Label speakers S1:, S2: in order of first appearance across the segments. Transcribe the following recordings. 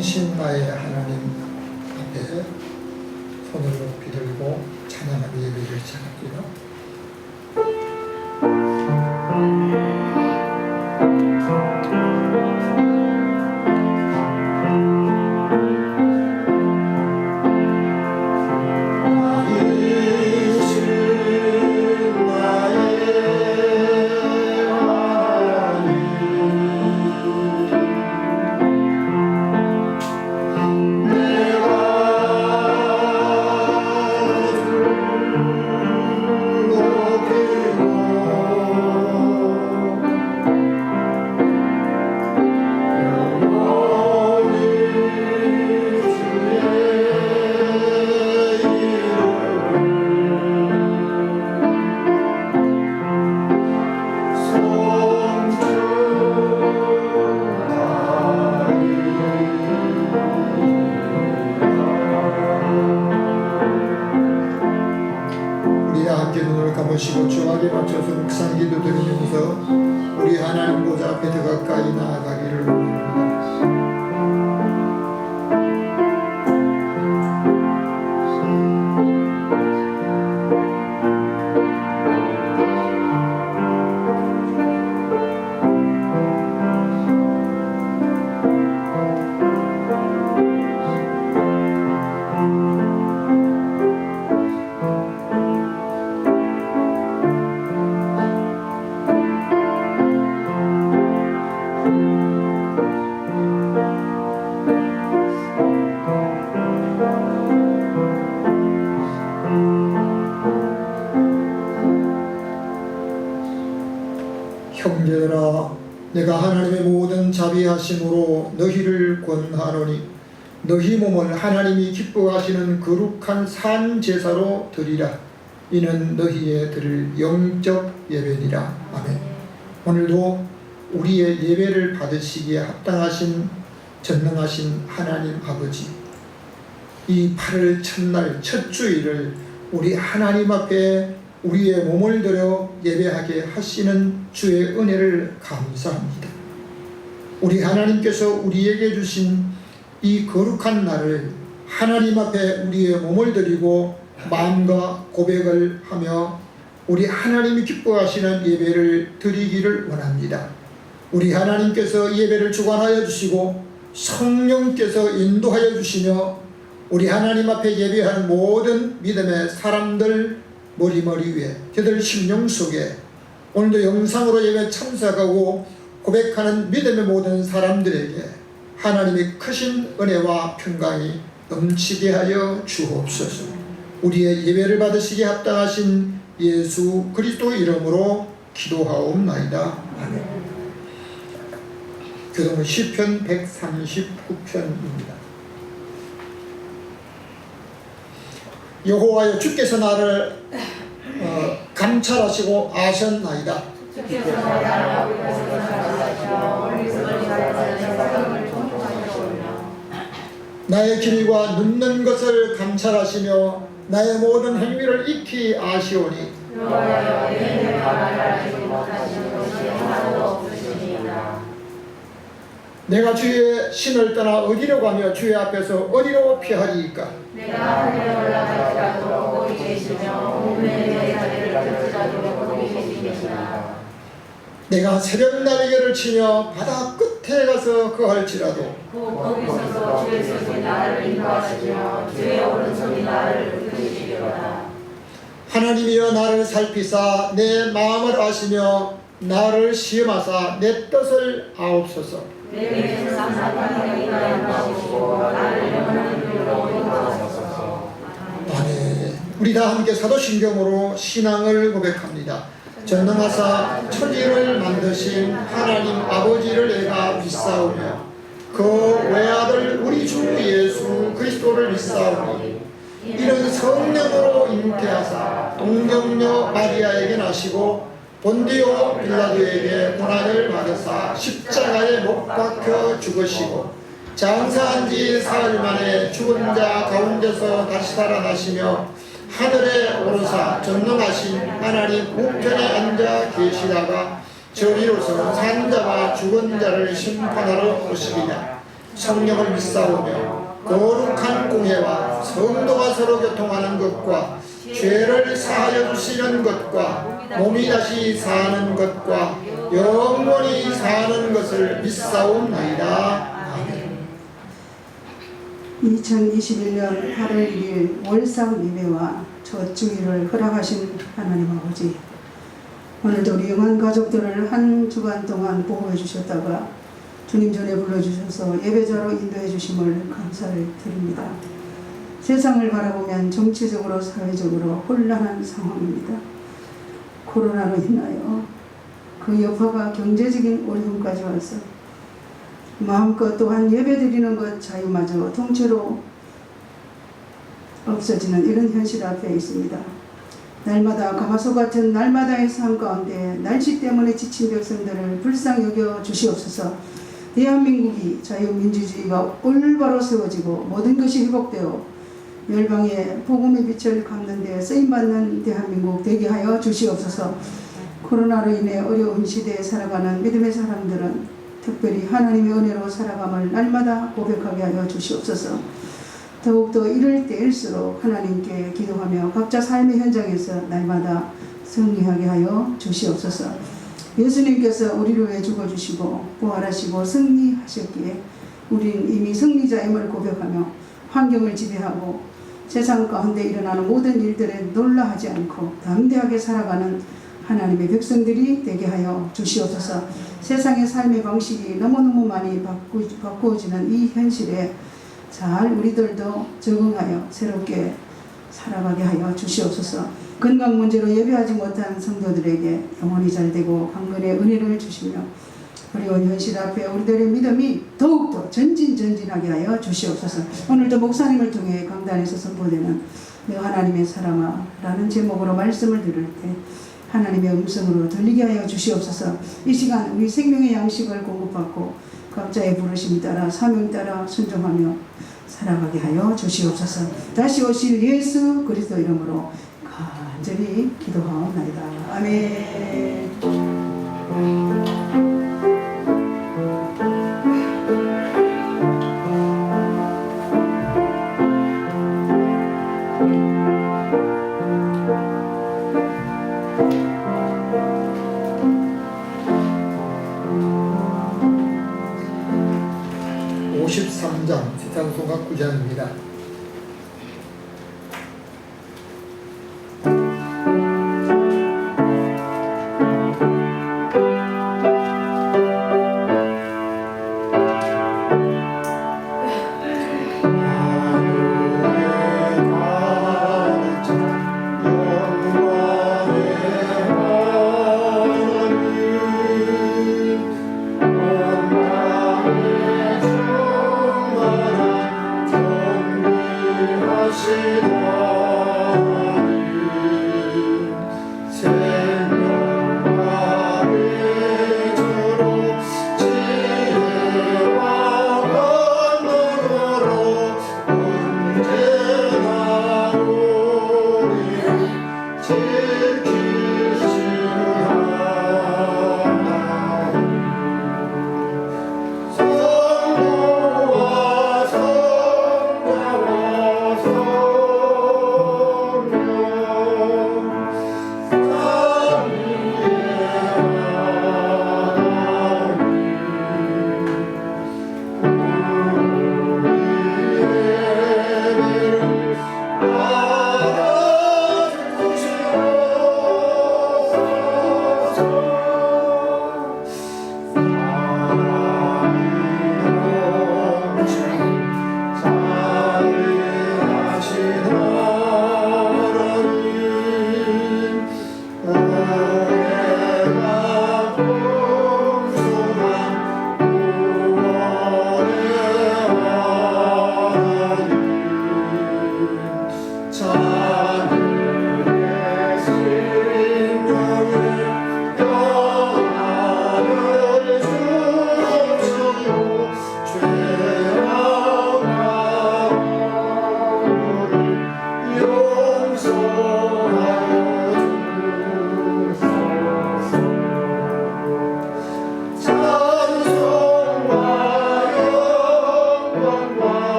S1: 전능하신 하나님 앞에 손을 높이 들고 찬양하며 예배를 시작합니다. 주하게 맞춰서 묵상 기도 드리면서 우리 하나님 보좌 앞에 더 가까이 나아가기를 원합니다. 형제들아, 내가 하나님의 모든 자비하심으로 너희를 권하노니 너희 몸을 하나님이 기뻐하시는 거룩한 산 제사로 드리라. 이는 너희의 드릴 영적 예배니라. 아멘. 오늘도 우리의 예배를 받으시기에 합당하신 전능하신 하나님 아버지, 이 8월 첫날 첫 주일을 우리 하나님 앞에 우리의 몸을 들여 예배하게 하시는 주의 은혜를 감사합니다. 우리 하나님께서 우리에게 주신 이 거룩한 날을 하나님 앞에 우리의 몸을 드리고 마음과 고백을 하며 우리 하나님이 기뻐하시는 예배를 드리기를 원합니다. 우리 하나님께서 예배를 주관하여 주시고 성령께서 인도하여 주시며 우리 하나님 앞에 예배하는 모든 믿음의 사람들 머리 위에 그들 심령 속에 오늘도 영상으로 예배 참석하고 고백하는 믿음의 모든 사람들에게 하나님의 크신 은혜와 평강이 넘치게 하여 주옵소서. 우리의 예배를 받으시기에 합당하신 예수 그리스도 이름으로 기도하옵나이다. 아멘. 교독은 시편 139편입니다. 여호와여, 주께서 나를 감찰하시고 아셨나이다. 나의 길과 눕는 것을 감찰하시며 나의 모든 행위를 익히 아시오니 내가 주의 신을 떠나 어디로 가며 주의 앞에서 어디로 피하리이까?
S2: 내가 하늘에 올라갈지라도 거기 계시며 몸에 내 자리를 펼치라도 거기 계시니라.
S1: 내가 새벽 날개를 치며 바다 끝에 가서 거할지라도
S2: 거기서도 주의 손이 나를 인도하시며 주의 오른손이 나를 이끄시리로다.
S1: 하나님이여, 나를 살피사 내 마음을 아시며 나를 시험하사 내 뜻을 아옵소서.
S2: 내게 상상하는 이가 인도하시고 나를 영원한 길로 인도하소서.
S1: 아멘. 우리 다 함께 사도신경으로 신앙을 고백합니다. 전능하사 천지를 만드신 하나님 아버지를 내가 믿사오며 그 외아들 우리 주 예수 그리스도를 믿사오니 이는 성령으로 잉태하사 동정녀 마리아에게 나시고 본디오 빌라도에게 고난을 받으사 십자가에 못 박혀 죽으시고 장사한 지 사흘 만에 죽은 자 가운데서 다시 살아나시며 하늘에 오르사 전능하신 하나님 우편에 앉아 계시다가 저리로서 산 자와 죽은 자를 심판하러 오시리라. 성령을 믿사오며 거룩한 공회와 성도가 서로 교통하는 것과 죄를 사하여 주시는 것과 몸이 다시 사는 것과 영원히 사는 것을 믿사옵나이다.
S3: 2021년 8월 1일 월상 예배와 첫 주일을 허락하신 하나님 아버지, 오늘도 우리 영한 가족들을 한 주간 동안 보호해 주셨다가 주님 전에 불러주셔서 예배자로 인도해 주심을 감사를 드립니다. 세상을 바라보면 정치적으로 사회적으로 혼란한 상황입니다. 코로나로 인하여 그 여파가 경제적인 어려움까지 와서 마음껏 또한 예배드리는 것 자유마저 통째로 없어지는 이런 현실 앞에 있습니다. 날마다 가마솥 같은 날마다의 삶 가운데 날씨 때문에 지친 백성들을 불쌍히 여겨 주시옵소서. 대한민국이 자유민주주의가 올바로 세워지고 모든 것이 회복되어 열방의 복음의 빛을 갚는 데 쓰임받는 대한민국 되게 하여 주시옵소서. 코로나로 인해 어려운 시대에 살아가는 믿음의 사람들은 특별히 하나님의 은혜로 살아감을 날마다 고백하게 하여 주시옵소서. 더욱더 이럴 때일수록 하나님께 기도하며 각자 삶의 현장에서 날마다 승리하게 하여 주시옵소서. 예수님께서 우리를 위해 죽어주시고 부활하시고 승리하셨기에 우리는 이미 승리자임을 고백하며 환경을 지배하고 세상 가운데 일어나는 모든 일들에 놀라하지 않고 담대하게 살아가는 하나님의 백성들이 되게 하여 주시옵소서. 세상의 삶의 방식이 너무너무 많이 바꾸어지는 이 현실에 잘 우리들도 적응하여 새롭게 살아가게 하여 주시옵소서. 건강 문제로 예배하지 못한 성도들에게 영원히 잘되고 강건의 은혜를 주시며 어려운 현실 앞에 우리들의 믿음이 더욱더 전진하게 하여 주시옵소서. 오늘도 목사님을 통해 강단에서 선포되는 너 하나님의 사람아 라는 제목으로 말씀을 들을 때 하나님의 음성으로 들리게 하여 주시옵소서. 이 시간 우리 생명의 양식을 공급받고 각자의 부르심 따라 사명 따라 순종하며 살아가게 하여 주시옵소서. 다시 오실 예수 그리스도 이름으로 간절히 기도하옵나이다. 아멘.
S1: 53장 지상송각 9장입니다.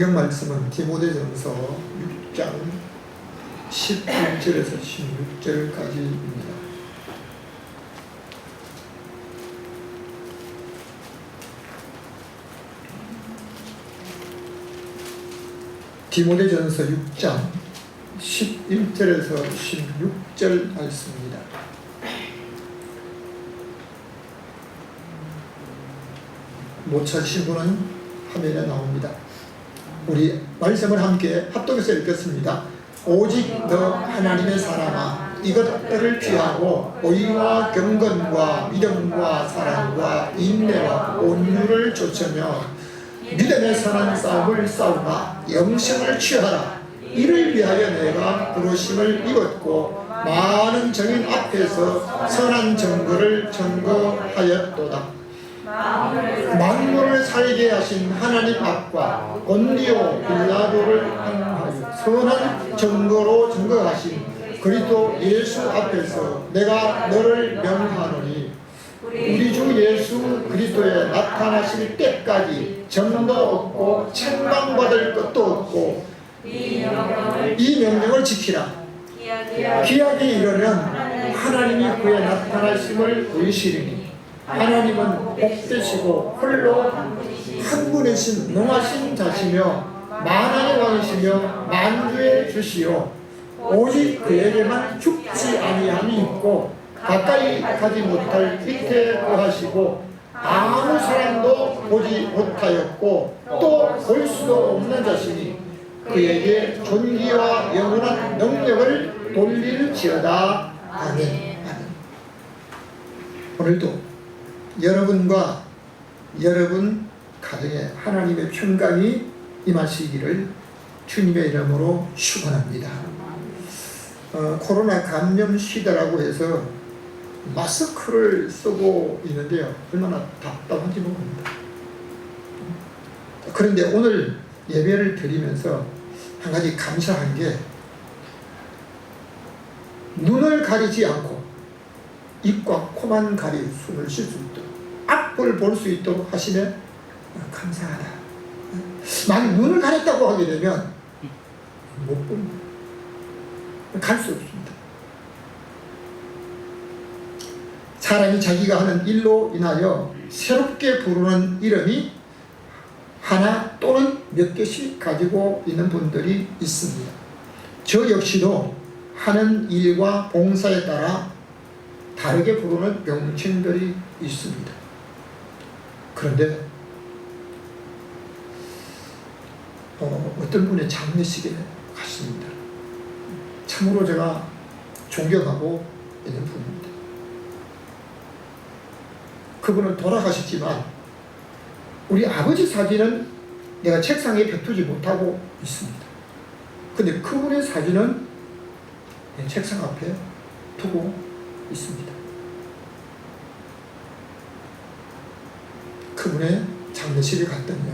S1: 성경 말씀은 디모데전서 6장 11절에서 16절까지입니다. 디모데전서 6장 11절에서 16절 말씀입니다. 못 찾으신 분은 화면에 나옵니다. 우리 말씀을 함께 합독해서 읽겠습니다. 오직 너 하나님의 사람아, 이것들을 피하고 의와 경건과 믿음과 사랑과 인내와 온유를 좇으며 믿음의 선한 싸움을 싸우나 영생을 취하라. 이를 위하여 내가 부르심을 입었고 많은 정인 앞에서 선한 증거를 증거하였도다. 만물을 살게 하신 하나님 앞과 본디오 빌라도를 향하여 선한 증거로 증거하신 그리스도 예수 앞에서 내가 너를 명하노니 우리 주 예수 그리스도의 나타나실 때까지 점도 없고 책망받을 것도 없고 이 명령을 지키라. 기약에 이르면 하나님이 그의 나타나심을 보이시리니 하나님은 복되시고 홀로 한 분이신 능하신 자시며 만왕의 왕이시며 만주의 주시요 오직 그에게만 죽지 아니함이 있고 가까이 가지 못할 끝에 거하시고 아무 사람도 보지 못하였고 또 볼 수도 없는 자시니 그에게 존귀와 영원한 능력을 돌릴지어다. 아멘. 오늘도 여러분과 여러분 가정에 하나님의 평강이 임하시기를 주님의 이름으로 축원합니다. 코로나 감염 시대라고 해서 마스크를 쓰고 있는데요. 얼마나 답답한지 모릅니다. 그런데 오늘 예배를 드리면서 한 가지 감사한 게 눈을 가리지 않고 입과 코만 가리고 숨을 쉴 수 있도록 앞을 볼 수 있도록 하시면 감사하다. 만약 눈을 가렸다고 하게 되면 못 봅니다. 갈 수 없습니다. 사람이 자기가 하는 일로 인하여 새롭게 부르는 이름이 하나 또는 몇 개씩 가지고 있는 분들이 있습니다. 저 역시도 하는 일과 봉사에 따라 다르게 부르는 명칭들이 있습니다. 그런데 어떤 분의 장례식에 갔습니다. 참으로 제가 존경하고 있는 분입니다. 그분은 돌아가셨지만 우리 아버지 사진은 내가 책상에 벽두지 못하고 있습니다. 근데 그분의 사진은 내 책상 앞에 두고 있습니다. 그분의 장례식에 갔더니요,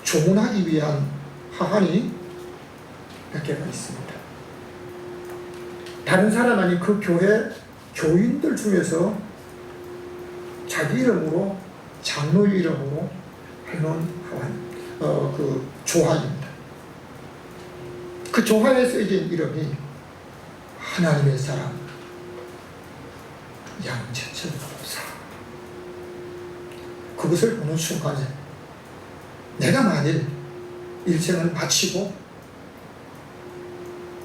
S1: 조문하기 위한 하한이 몇 개가 있습니다. 다른 사람 아닌 그 교회 교인들 중에서 자기 이름으로 장로 이름으로 해놓은 하한, 그 조화입니다. 그 조화에 쓰여진 이름이 하나님의 사람 양재천 목사. 그것을 보는 순간에 내가 만일 일생을 바치고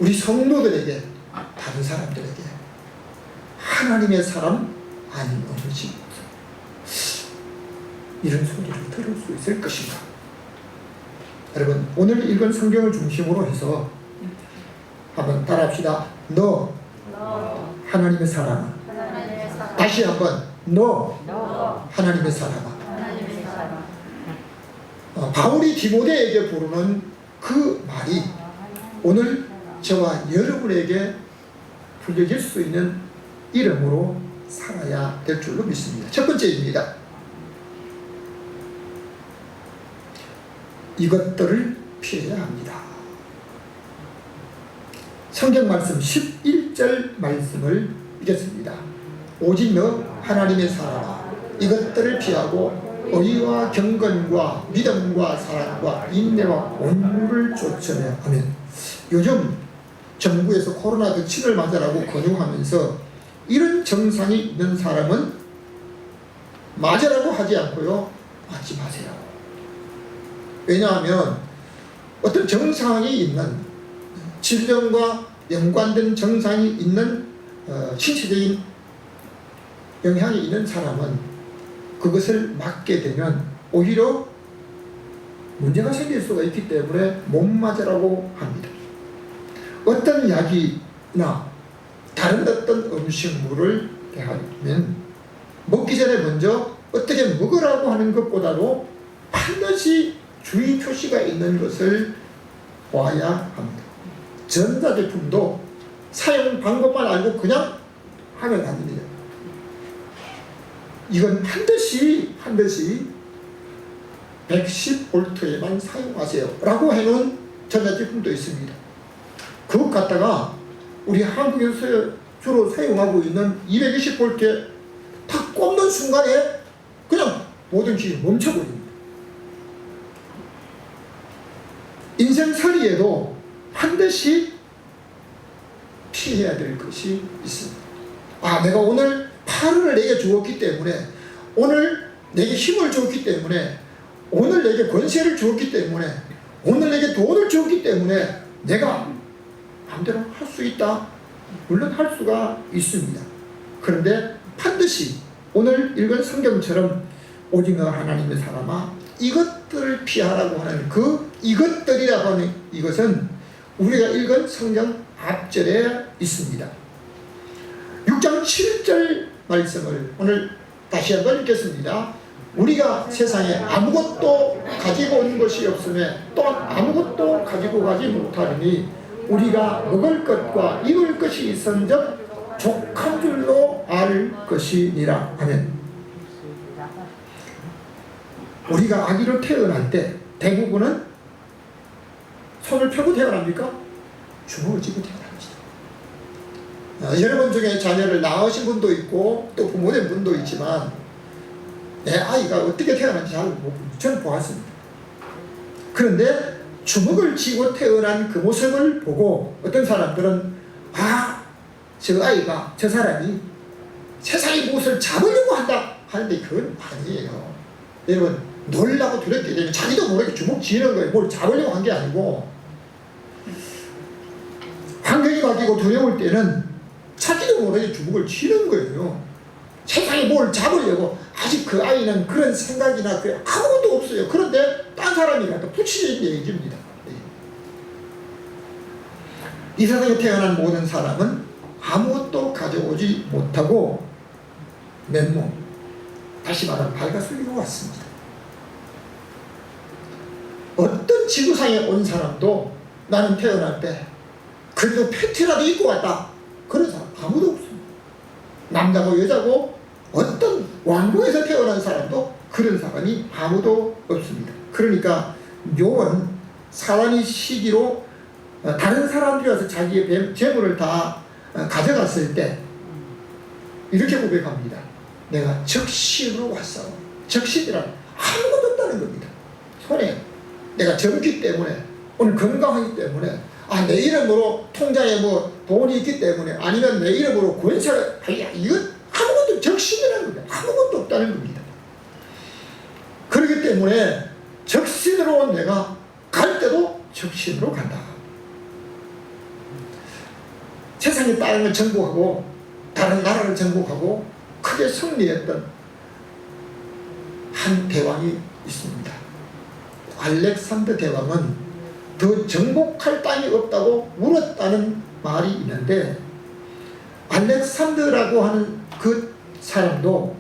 S1: 우리 성도들에게, 다른 사람들에게 하나님의 사람 아닌 없는지 이런 소리를 들을 수 있을 것인가. 여러분, 오늘 읽은 성경을 중심으로 해서 한번 따라합시다. 너 하나님의 사람아. 다시 한번 너 하나님의 사람아. 바울이 디모데에게 부르는 그 말이 오늘 저와 여러분에게 불려질 수 있는 이름으로 살아야 될 줄로 믿습니다. 첫 번째입니다. 이것들을 피해야 합니다. 성경 말씀 11절 말씀을 읽겠습니다. 오직 너 하나님의 사람아, 이것들을 피하고 의와 경건과 믿음과 사랑과 인내와 온유를 쫓으며 하면, 요즘 정부에서 코로나 백신을 맞으라고 권유하면서 이런 증상이 있는 사람은 맞으라고 하지 않고요, 맞지 마세요. 왜냐하면 어떤 증상이 있는, 질병과 연관된 증상이 있는 신체적인 영향이 있는 사람은 그것을 맞게 되면 오히려 문제가 생길 수가 있기 때문에 못 맞으라고 합니다. 어떤 약이나 다른 어떤 음식물을 대하면 먹기 전에 먼저 어떻게 먹으라고 하는 것보다도 반드시 주의 표시가 있는 것을 봐야 합니다. 전자제품도 사용 방법만 알고 그냥 하면 안 됩니다. 이건 반드시 110V에만 사용하세요 라고 해놓은 전자제품도 있습니다. 그것 갖다가 우리 한국에서 주로 사용하고 있는 220V에 다 꼽는 순간에 그냥 모든 기술이 멈춰버립니다. 인생살이에도 반드시 피해야 될 것이 있습니다. 아, 내가 오늘 하루를 내게 주었기 때문에, 오늘 내게 힘을 주었기 때문에, 오늘 내게 권세를 주었기 때문에, 오늘 내게 돈을 주었기 때문에 내가 마음대로 할 수 있다. 물론 할 수가 있습니다. 그런데 반드시 오늘 읽은 성경처럼 오징어 하나님의 사람아, 이것들을 피하라고 하는 그 이것들이라고 하는 이것은 우리가 읽은 성경 앞절에 있습니다. 6장 7절 말씀을 오늘 다시 한번 읽겠습니다. 우리가 세상에 아무것도 가지고 온 것이 없음에 또한 아무것도 가지고 가지 못하리니 우리가 먹을 것과 입을 것이 있은즉 족한 줄로 알 것이니라 하면, 우리가 아기로 태어날 때 대부분은 손을 펴고 태어납니까? 주먹을 쥐고 태어납니다. 여러분 중에 자녀를 낳으신 분도 있고 또 부모된 분도 있지만 내 아이가 어떻게 태어난지 저는 보았습니다. 그런데 주먹을 쥐고 태어난 그 모습을 보고 어떤 사람들은 저 아이가, 저 사람이 세상의 무엇을 잡으려고 한다 하는데 그건 아니에요. 여러분, 놀라고 두렵게 되면 자기도 모르게 주먹 쥐는 거예요. 뭘 잡으려고 한 게 아니고, 환경이 바뀌고 두려울 때는 자기도 모르게 주먹을 쥐는 거예요. 세상에 뭘 잡으려고. 아직 그 아이는 그런 생각이나 아무것도 없어요. 그런데 딴 사람이 갖다 붙이는 얘기입니다. 이 세상에 태어난 모든 사람은 아무것도 가져오지 못하고 맨몸, 다시 말하면 발가슬리고 왔습니다. 어떤 지구상에 온 사람도 나는 태어날 때 그래도 팬티라도 입고 왔다, 그런 사람 아무도 없습니다. 남자고 여자고 어떤 왕궁에서 태어난 사람도 그런 사람이 아무도 없습니다. 그러니까 욥은 사단의 시기로 다른 사람들이 와서 자기의 재물을 다 가져갔을 때 이렇게 고백합니다. 내가 적신으로 왔어. 적신이란 아무것도 없다는 겁니다. 손에 내가 젊기 때문에, 오늘 건강하기 때문에, 내 이름으로 통장에 돈이 있기 때문에, 아니면 내 이름으로 권세가, 이건 아무것도 적신이라는 겁니다. 아무것도 없다는 겁니다. 그렇기 때문에 적신으로 온 내가 갈 때도 적신으로 간다. 세상에 다른 걸 정복하고 다른 나라를 정복하고 크게 승리했던 한 대왕이 있습니다. 알렉산더 대왕은 더 정복할 땅이 없다고 울었다는 말이 있는데, 알렉산더라고 하는 그 사람도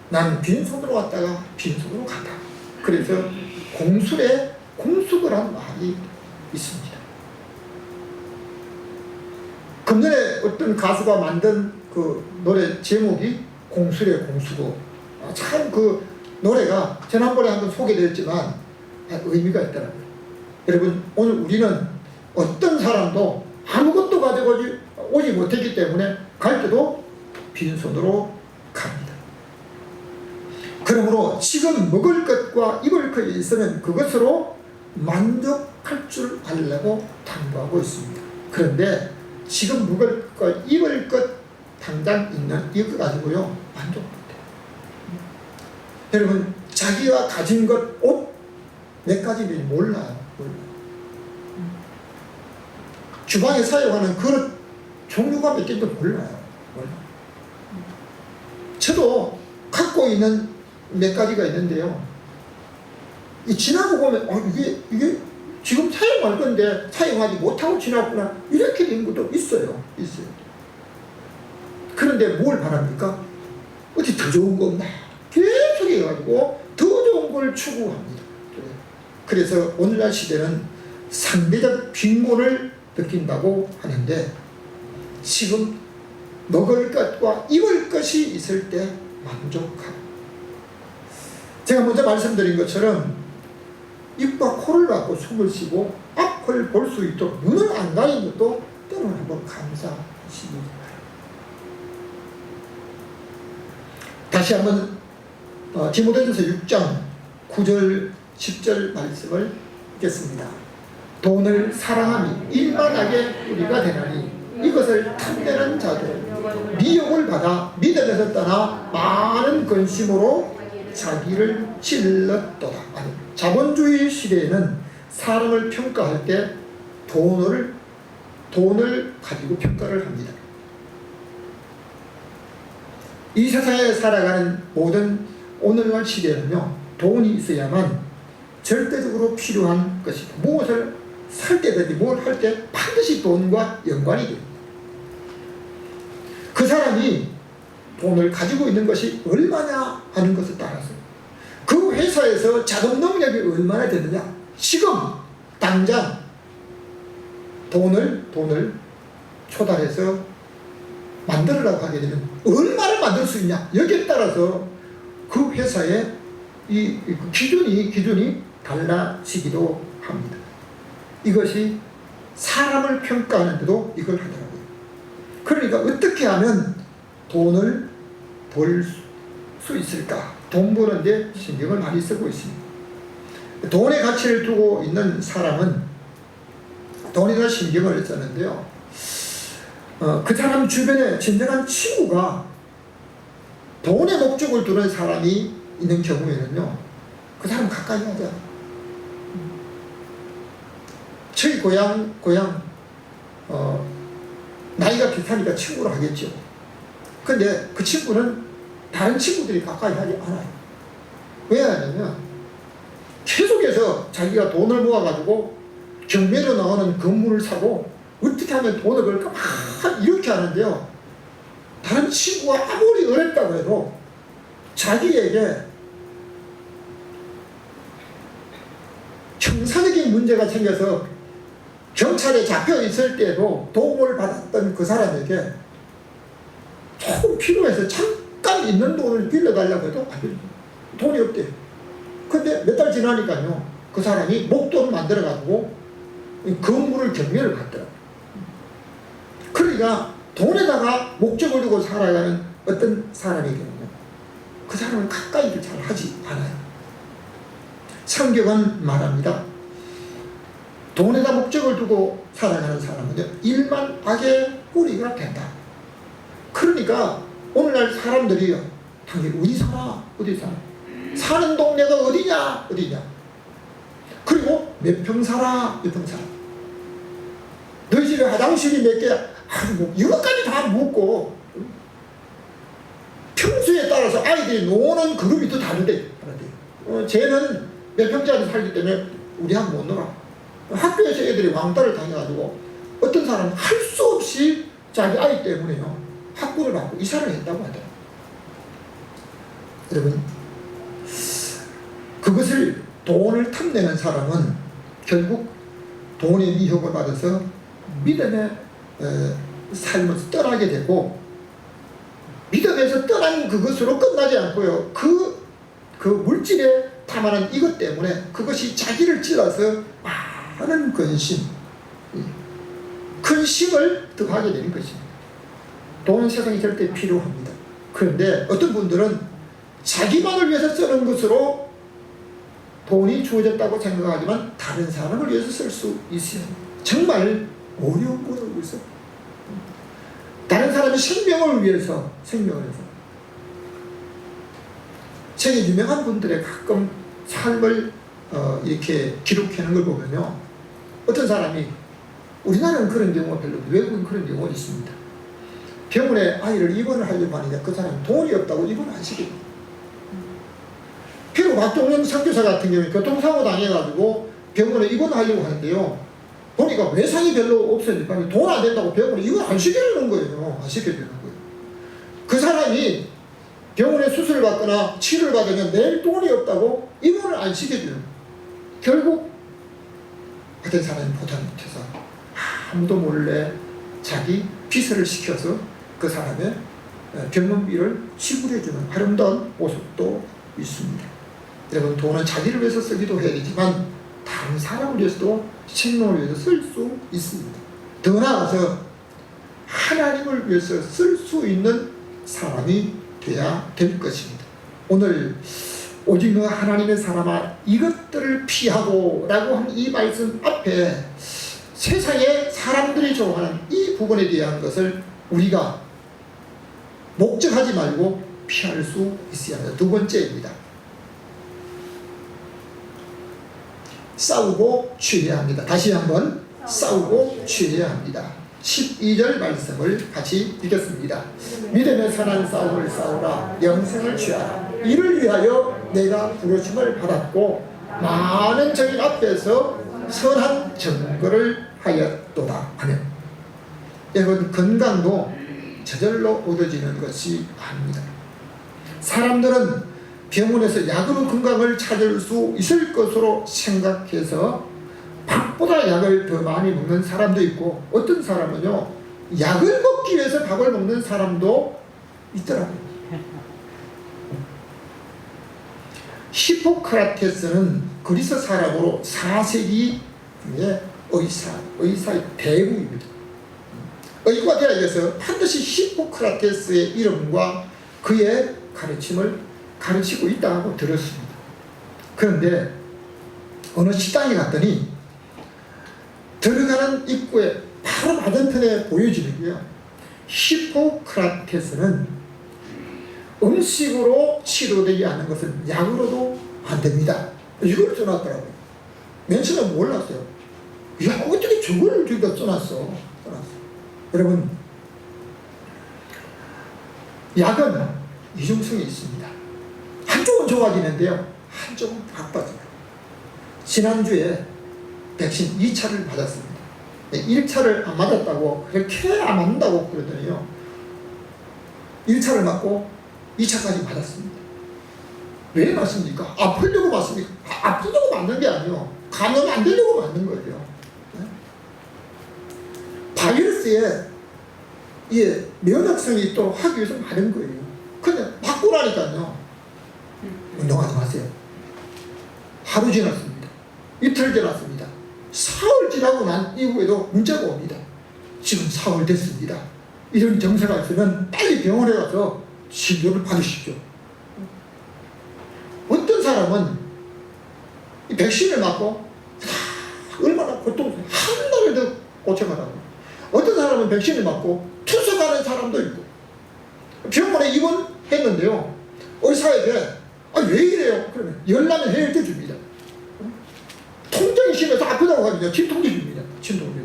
S1: 나는 빈손으로 왔다가 빈손으로 간다. 그래서 공술에 공숙을 한 말이 있습니다. 금년에 어떤 가수가 만든 그 노래 제목이 공술의 공수고, 참 그 노래가 지난번에 한번 소개되었지만 의미가 있더라고요. 여러분, 오늘 우리는 어떤 사람도 아무것도 가져오지 못했기 때문에 갈 때도 빈손으로 갑니다. 그러므로 지금 먹을 것과 입을 것이 있으면 그것으로 만족할 줄 알려고 탐구하고 있습니다. 그런데 지금 먹을 것, 입을 것 당장 있는 이거 가지고요 만족 못해요. 여러분 자기가 가진 것 옷 몇 가지인지 몰라요. 주방에 사용하는 그릇 종류가 몇 개인지 몰라요. 저도 갖고 있는 몇 가지가 있는데요. 이 지나고 보면 이게 지금 사용할 건데 사용하지 못하고 지났구나 이렇게 된 것도 있어요. 그런데 뭘 바랍니까? 어디 더 좋은 거 없나? 계속 해가지고 더 좋은 걸 추구합니다. 그래서 오늘날 시대는 상대적 빈곤을 느낀다고 하는데 지금 먹을 것과 입을 것이 있을 때 만족하고, 제가 먼저 말씀드린 것처럼 입과 코를 막고 숨을 쉬고 앞을 볼 수 있도록 눈을 안 가린 것도 때로는 한번 감사하시기 바랍니다. 다시 한번 디모데전서 6장 9절 10절 말씀을 읽겠습니다. 돈을 사랑함이 일만하게 뿌리가 되나니 이것을 탐내는 자들은 미혹을 받아 믿음에서 떠나 많은 근심으로 자기를 찔렀도다. 아니, 자본주의 시대에는 사람을 평가할 때 돈을 가지고 평가를 합니다. 이 세상에 살아가는 모든 오늘날 시대는요, 돈이 있어야만 절대적으로 필요한 것이다. 무엇을 살 때든지 뭘 할 때 반드시 돈과 연관이 됩니다. 그 사람이 돈을 가지고 있는 것이 얼마냐 하는 것에 따라서 그 회사에서 자금 능력이 얼마나 되느냐, 지금 당장 돈을 초달해서 만들으라고 하게 되면 얼마를 만들 수 있냐, 여기에 따라서 그 회사의 이 기준이 달라지기도 합니다. 이것이 사람을 평가하는데도 이걸 하더라고요. 그러니까 어떻게 하면 돈을 벌 수 있을까? 돈 버는데 신경을 많이 쓰고 있습니다. 돈의 가치를 두고 있는 사람은 돈에다 신경을 썼는데요. 그 사람 주변에 진정한 친구가 돈의 목적을 두는 사람이 있는 경우에는요, 그 사람 가까이 하자. 저희 고향 나이가 비슷하니까 친구로 하겠죠. 근데 그 친구는 다른 친구들이 가까이 하지 않아요. 왜 하냐면 계속해서 자기가 돈을 모아가지고 경매로 나오는 건물을 사고 어떻게 하면 돈을 벌까 막 이렇게 하는데요, 다른 친구가 아무리 어렵다고 해도 자기에게 형사적인 문제가 생겨서 경찰에 잡혀 있을 때도 도움을 받았던 그 사람에게 조금 필요해서 잠깐 있는 돈을 빌려달라고 해도 안 빌려. 돈이 없대. 근데 몇 달 지나니까요, 그 사람이 목돈을 만들어가지고 건물을 경매를 갔더라고요. 그러니까 돈에다가 목적을 두고 살아가는 어떤 사람에게는요, 그 사람을 가까이를 잘 하지 않아요. 성경은 말합니다. 돈에다 목적을 두고 살아가는 사람은요, 일만 악의 뿌리가 된다. 그러니까 오늘날 사람들이요, 당연히 어디 살아? 사는 동네가 어디냐? 그리고 몇 평 살아? 너희 집에 화장실이 몇 개야? 이것까지 다 묻고, 평수에 따라서 아이들이 노는 그룹이 또 다른데, 쟤는 몇 평짜리 살기 때문에 우리하고 못 놀아. 학교에서 애들이 왕따를 당해가지고 어떤 사람은 할 수 없이 자기 아이 때문에요, 학구를 받고 이사를 했다고 하더라고요. 여러분, 그것을 돈을 탐내는 사람은 결국 돈의 미혹을 받아서 믿음의 삶을 떠나게 되고, 믿음에서 떠난 그것으로 끝나지 않고요, 그 물질에 탐하는 이것 때문에 그것이 자기를 찔러서 많은 근심을 더하게 되는 것입니다. 돈은 세상에 절대 필요합니다. 그런데 어떤 분들은 자기만을 위해서 쓰는 것으로 돈이 주어졌다고 생각하지만 다른 사람을 위해서 쓸 수 있어요. 정말 어려운 것을 위해서, 다른 사람의 생명을 위해서, 세계 유명한 분들의 가끔 삶을 이렇게 기록하는 걸 보면요, 어떤 사람이, 우리나라는 그런 경우가 별로 없는데 외국은 그런 경우가 있습니다. 병원에 아이를 입원을 하려고 하는데 그 사람은 돈이 없다고 입원을 안 시켜요. 비록 박동영 선교사 같은 경우에 교통사고 당해가지고 병원에 입원하려고 하는데요, 보니까 외상이 별로 없으니까 돈 안 된다고 병원에 입원 안 시켜주는 거예요. 안 시켜주는 거예요. 그 사람이 병원에 수술을 받거나 치료를 받으면 내일 돈이 없다고 입원을 안 시켜줘요. 결국 어떤 사람이 보다 못해서 아무도 몰래 자기 비서를 시켜서 그 사람의 병원비를 지불해주는 아름다운 모습도 있습니다. 여러분, 돈은 자기를 위해서 쓰기도 해야 되지만 다른 사람을 위해서도, 생명을 위해서 쓸 수 있습니다. 더 나아가서 하나님을 위해서 쓸 수 있는 사람이 되어야 될 것입니다. 오늘 오직 너 하나님의 사람아 이것들을 피하고 라고 한 이 말씀 앞에 세상에 사람들이 좋아하는 이 부분에 대한 것을 우리가 목적하지 말고 피할 수 있어야 합니다. 두 번째입니다. 싸우고 취해야 합니다. 다시 한번 싸우고 취해야 합니다. 12절 말씀을 같이 읽겠습니다. 믿음의 선한 싸움을 싸우라. 영생을 취하라. 이를 위하여 내가 부르심을 받았고 많은 적인 앞에서 선한 증거를 하였도다 하면, 여러분, 건강도 저절로 얻어지는 것이 아닙니다. 사람들은 병원에서 약으로 건강을 찾을 수 있을 것으로 생각해서 밥보다 약을 더 많이 먹는 사람도 있고, 어떤 사람은요 약을 먹기 위해서 밥을 먹는 사람도 있더라고요. 히포크라테스는 그리스 사람으로 4세기 중에 의사의 대부입니다. 의과대학에서 반드시 히포크라테스의 이름과 그의 가르침을 가르치고 있다고 들었습니다. 그런데 어느 식당에 갔더니 들어가는 입구에 바로 맞은편에 보여지는 게요, 히포크라테스는 음식으로 치료되지 않는 것은 약으로도 안 됩니다. 이걸 써놨더라고요. 맨 처음에 몰랐어요. 야, 어떻게 저걸 저기다 써놨어. 여러분, 약은 이중성이 있습니다. 한쪽은 좋아지는데요, 한쪽은 나빠져요. 지난주에 백신 2차를 맞았습니다. 1차를 안 맞았다고, 그렇게 안 맞는다고 그러더니요, 1차를 맞고 2차까지 맞았습니다. 왜 맞습니까? 아프려고 맞습니까? 아프려고 맞는 게 아니에요. 감염 안 되려고 맞는 거예요. 바이러스에 면역성이 있도록 하기 위해서 맞은 거예요. 그냥 맞고 나니까요, 운동하지 마세요. 하루 지났습니다. 이틀 지났습니다. 사흘 지나고 난 이후에도 문자가 옵니다. 지금 사흘 됐습니다. 이런 증세가 있으면 빨리 병원에 가서 치료를 받으십시오. 어떤 사람은 이 백신을 맞고 얼마나 고통스러워, 한 달을 더 고생하라고. 어떤 사람은 백신을 맞고 투석하는 사람도 있고, 병원에 입원했는데요, 의사에게 왜 이래요? 그러면 열나면 해열제 줍니다. 통증이 심해서 아프다고 하면 진통제 줍니다. 진통제.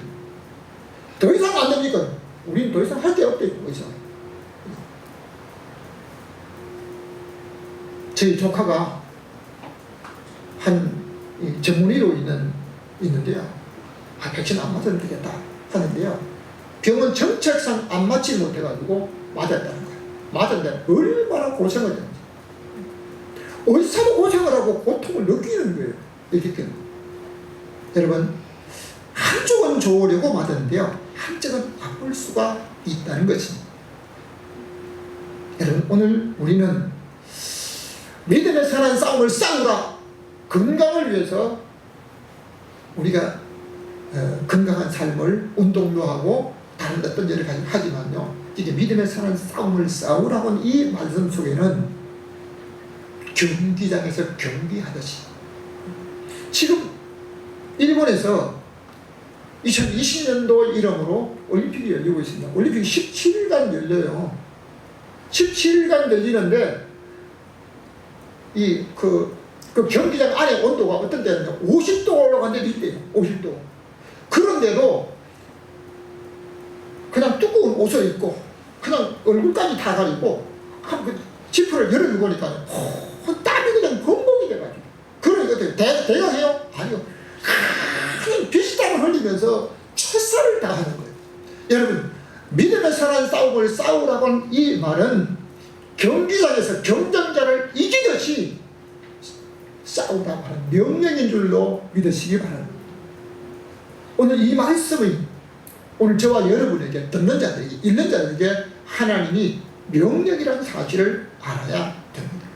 S1: 더 이상 안 됩니까? 우리는 더 이상 할 게 없대요, 의사. 저희 조카가 한 전문의로 있는데요, 백신 안 맞아도 되겠다 하는데요, 병원 정책상 안 맞지 못해가지고 맞았다는 거예요. 맞았는데 얼마나 고생을 했는지. 의사도 고생을 하고 고통을 느끼는 거예요. 느끼는 거예요. 여러분, 한쪽은 좋으려고 맞았는데요, 한쪽은 아플 수가 있다는 것입니다. 여러분, 오늘 우리는 믿음의 선한 싸움을 싸우라. 건강을 위해서 우리가 건강한 삶을 운동도 하고 다른 어떤 일을 하지만요, 이게 믿음의 선한 싸움을 싸우라고 하는 이 말씀 속에는 경기장에서 경기하듯이. 지금 일본에서 2020년도 이름으로 올림픽이 열리고 있습니다. 올림픽이 17일간 열려요. 17일간 열리는데 그 경기장 안에 온도가 어떤 때는 50도가 올라간 데도 있대요. 50도. 그런데도 그냥 두꺼운 옷을 입고 그냥 얼굴까지 다 가리고 그 지퍼를 열어보니까 땀이 그냥 범벅이 돼가지고. 그러니까 대강해요? 아니요. 그냥 비슷하게 흘리면서 최선을 다하는 거예요. 여러분, 믿음의 선한 싸움을 싸우라고 이 말은 경기장에서 경쟁자를 이기듯이 싸우라고 하는 명령인 줄로 믿으시기 바랍니다. 오늘 이 말씀이 오늘 저와 여러분에게 듣는 자들에게 읽는 자들에게 하나님이 명령이라는 사실을 알아야 됩니다.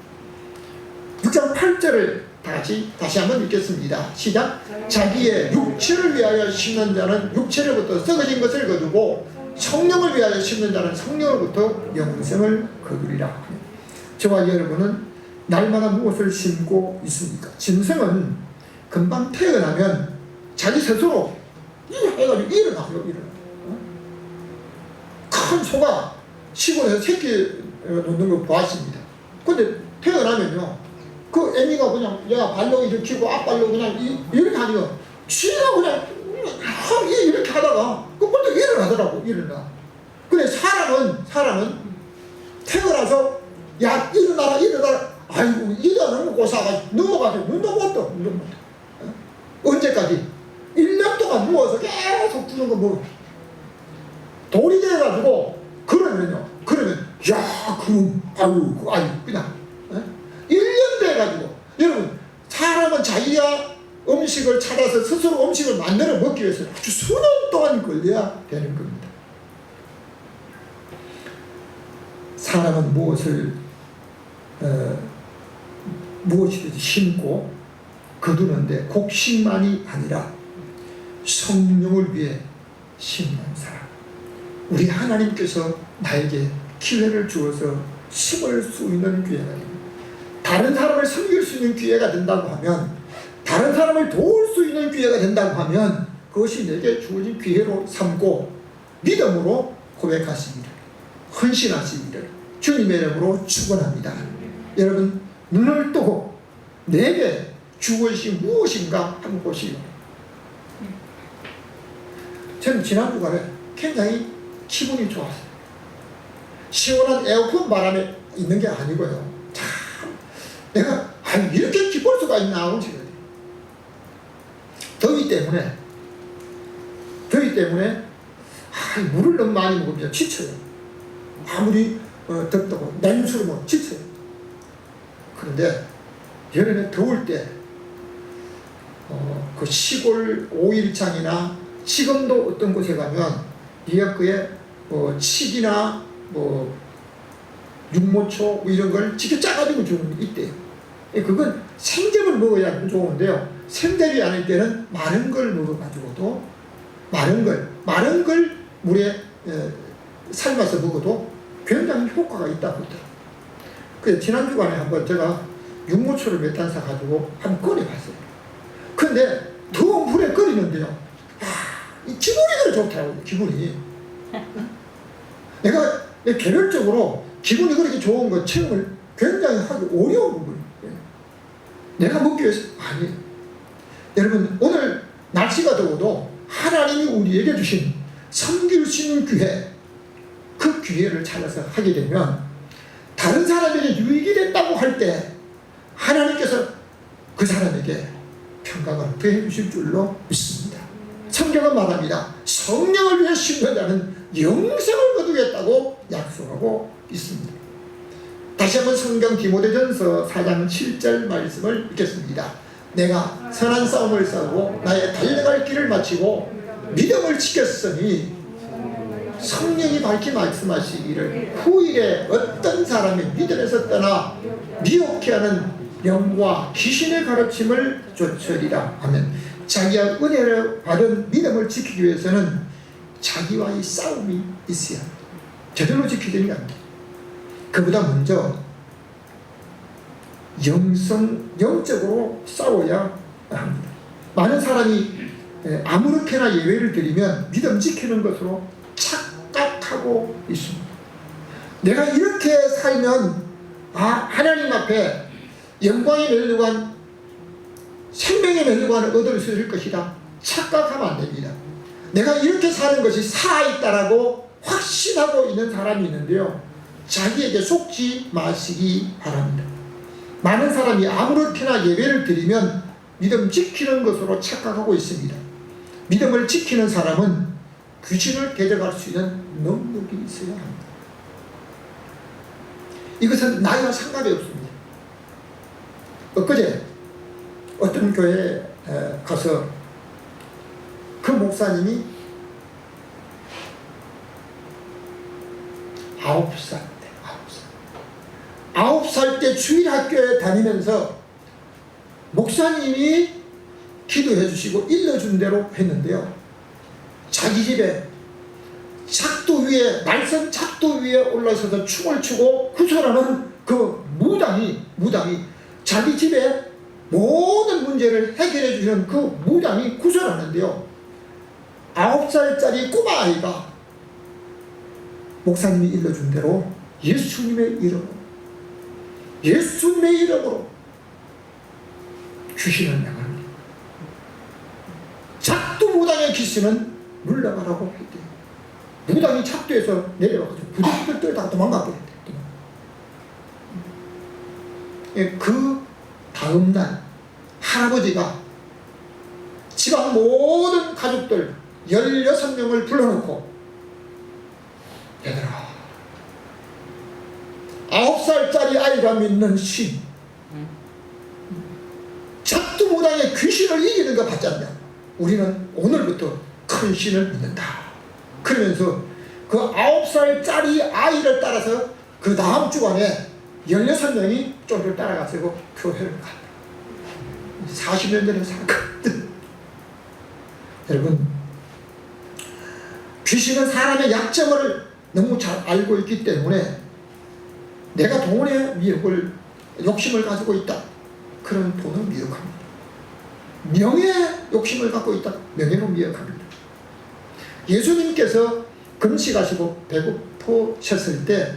S1: 6장 8절을 다시 한번 읽겠습니다. 시작. 자기의 육체를 위하여 심는 자는 육체로부터 썩어진 것을 거두고 성령을 위하여 심는 자는 성령으로부터 영생을 거두리라. 저와 여러분은 날마다 무엇을 심고 있습니까? 짐승은 금방 태어나면 자기 스스로 해가지고 일어나요. 큰 소가 시골에서 새끼 놓는 거 보았습니다. 근데 태어나면요, 그 애미가 그냥 얘가 발로 일으키고 앞발로 그냥 이렇게 하니까 쥐가 그냥 이렇게 하다가 그것도 일어나더라고. 일어나. 근데 사람은 태어나서 야 일어나라 아이고 일어나는 고사가 누워가지고 눈도 못 떠. 언제까지? 1년 동안 누워서 계속 주는 거 뭐 돌이 돼가지고 그러면 야 그럼 아유 그냥 1년 돼가지고. 여러분, 사람은 자기가 음식을 찾아서 스스로 음식을 만들어 먹기 위해서 아주 수년 동안 걸려야 되는 겁니다. 사람은 무엇이든지 심고 거두는데 곡식만이 아니라 성령을 위해 심는 사람. 우리 하나님께서 나에게 기회를 주어서 심을 수 있는 기회가 됩니다. 다른 사람을 섬길 수 있는 기회가 된다고 하면, 다른 사람을 도울 수 있는 기회가 된다고 하면 그것이 내게 주어진 기회로 삼고 믿음으로 고백하시기를, 헌신하시기를 주님의 이름으로 축원합니다. 여러분, 눈을 뜨고 내게 주어진 무엇인가 한번 보시오. 저는 지난 주간에 굉장히 기분이 좋았어요. 시원한 에어컨 바람에 있는 게 아니고요. 참 내가 이렇게 기쁠 수가 있나. 더위 때문에 물을 너무 많이 먹으면 지쳐요. 아무리 덥다고 냉수를 먹으면 지쳐요. 그런데 여름에 더울 때 그 시골 오일장이나 지금도 어떤 곳에 가면 미역국에 칡이나 육모초 이런 걸 직접 짜가지고 주는 게 있대요. 그건 생접을 먹어야 좋은데요, 생접이 아닐 때는 마른 걸 먹어가지고도 마른 걸 물에 삶아서 먹어도 굉장히 효과가 있다고 하더라고요. 그래서 지난 주간에 한번 제가 육모초를 몇 단 사가지고 한번 꺼내봤어요. 근데 더운 불에 끓이는데요, 이 기분이 그래 좋더라고요. 기분이. 내가 개별적으로 기분이 그렇게 좋은 거 체험을 굉장히 하기 어려운 부분이에요. 내가 먹기 위해서 아니에요. 여러분, 오늘 날씨가 더워도 하나님이 우리에게 주신 섬길 수 있는 기회, 그 기회를 찾아서 하게 되면 다른 사람에게 유익이 된다고 할 때 하나님께서 그 사람에게 평강을 더해 주실 줄로 믿습니다. 성경은 말합니다. 성령을 위해 심는 자는 영생을 거두겠다고 약속하고 있습니다. 다시 한번 성경 디모데전서 4장 7절 말씀을 읽겠습니다. 내가 선한 싸움을 싸우고 나의 달려갈 길을 마치고 믿음을 지켰으니 성령이 밝히 말씀하시기를 후일에 어떤 사람이 믿음에서 떠나 미혹해 하는 영과 귀신의 가르침을 쫓으리라 하면, 자기가 은혜를 받은 믿음을 지키기 위해서는 자기와의 싸움이 있어야 합니다. 저절로 지키지는 않습니다. 그보다 먼저 영적으로 싸워야 합니다. 많은 사람이 아무렇게나 예배를 드리면 믿음 지키는 것으로 착각하고 있습니다. 내가 이렇게 살면 하나님 앞에 영광의 멸류관, 생명의 멸류관을 얻을 수 있을 것이다 착각하면 안 됩니다. 내가 이렇게 사는 것이 살아있다라고 확신하고 있는 사람이 있는데요, 자기에게 속지 마시기 바랍니다. 많은 사람이 아무렇게나 예배를 드리면 믿음 지키는 것으로 착각하고 있습니다. 믿음을 지키는 사람은 귀신을 대적할 수 있는 능력이 있어야 합니다. 이것은 나이와 상관이 없습니다. 엊그제 어떤 교회에 가서 그 목사님이 9살 때 주일학교에 다니면서 목사님이 기도해 주시고 일러준 대로 했는데요, 자기 집에 작도 위에, 날선 작도 위에 올라서서 춤을 추고 구설하는 그 무당이 자기 집에 모든 문제를 해결해 주는 그 무당이 구설하는데요, 9살짜리 꼬마아이가 목사님이 일러준 대로 예수님의 이름으로 귀신을 명합니다. 작두 무당의 귀신은 물러가라고 했대요. 무당이 작두에서 내려와서 부들부들 떨다가 도망가버렸대요. 그 다음날 할아버지가 집안 모든 가족들 16명을 불러놓고, 얘들아, 9살짜리 아이가 믿는 신, 작두무당의 귀신을 이기는 거 봤지 않냐? 우리는 오늘부터 큰 신을 믿는다. 그러면서 그 9살짜리 아이를 따라서 그 다음 주간에 16명이 쫄쫄 따라가서 교회를 간다. 40년 전에 살았거든. 여러분, 귀신은 사람의 약점을 너무 잘 알고 있기 때문에 내가 돈의 욕심을 가지고 있다, 그런 돈은 미혹합니다. 명예 욕심을 갖고 있다, 명예는 미혹합니다. 예수님께서 금식하시고 배고프셨을 때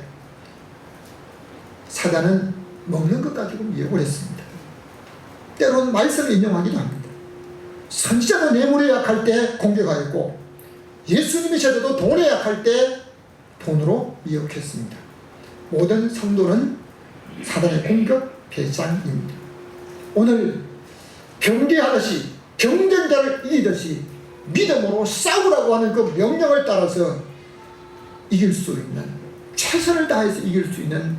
S1: 사단은 먹는 것 가지고 미혹을 했습니다. 때로는 말씀을 인용하기도 합니다. 선지자도 뇌물에 약할 때 공격하였고, 예수님이셔도 돈에 약할 때 돈으로 미혹했습니다. 모든 성도는 사단의 공격 대상입니다. 오늘 경계하듯이, 경쟁자를 이기듯이 믿음으로 싸우라고 하는 그 명령을 따라서 이길 수 있는, 최선을 다해서 이길 수 있는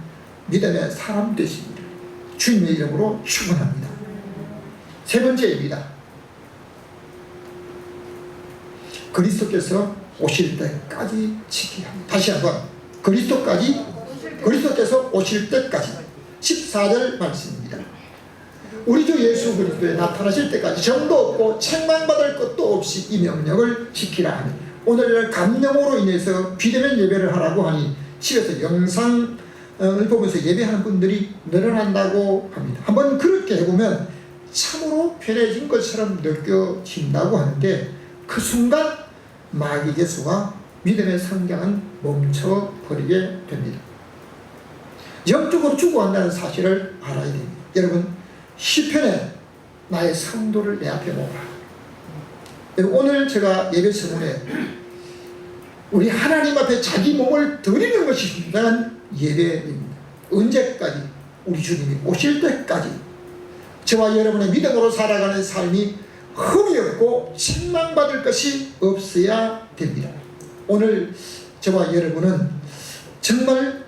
S1: 믿음의 사람 되십니다. 주님의 이름으로 축원합니다. 세 번째입니다. 그리스도께서 오실 때까지 지켜야 합니다. 다시 한번, 그리스도께서 오실 때까지. 14절 말씀입니다. 우리 주 예수 그리스도에 나타나실 때까지 정도 없고 책망받을 것도 없이 이 명령을 지키라 하니, 오늘 감명으로 인해서 비대면 예배를 하라고 하니 집에서 영상을 보면서 예배하는 분들이 늘어난다고 합니다. 한번 그렇게 해보면 참으로 편해진 것처럼 느껴진다고 하는데, 그 순간 마귀의 수가 믿음의 성장은 멈춰버리게 됩니다. 영적으로 죽어간다는 사실을 알아야 됩니다. 여러분, 시편에 나의 성도를 내 앞에 모으라. 오늘 제가 예배 서문에 우리 하나님 앞에 자기 몸을 드리는 것이 중요한 예배입니다. 언제까지? 우리 주님이 오실 때까지 저와 여러분의 믿음으로 살아가는 삶이 흠이 없고 책망받을 것이 없어야 됩니다. 오늘 저와 여러분은 정말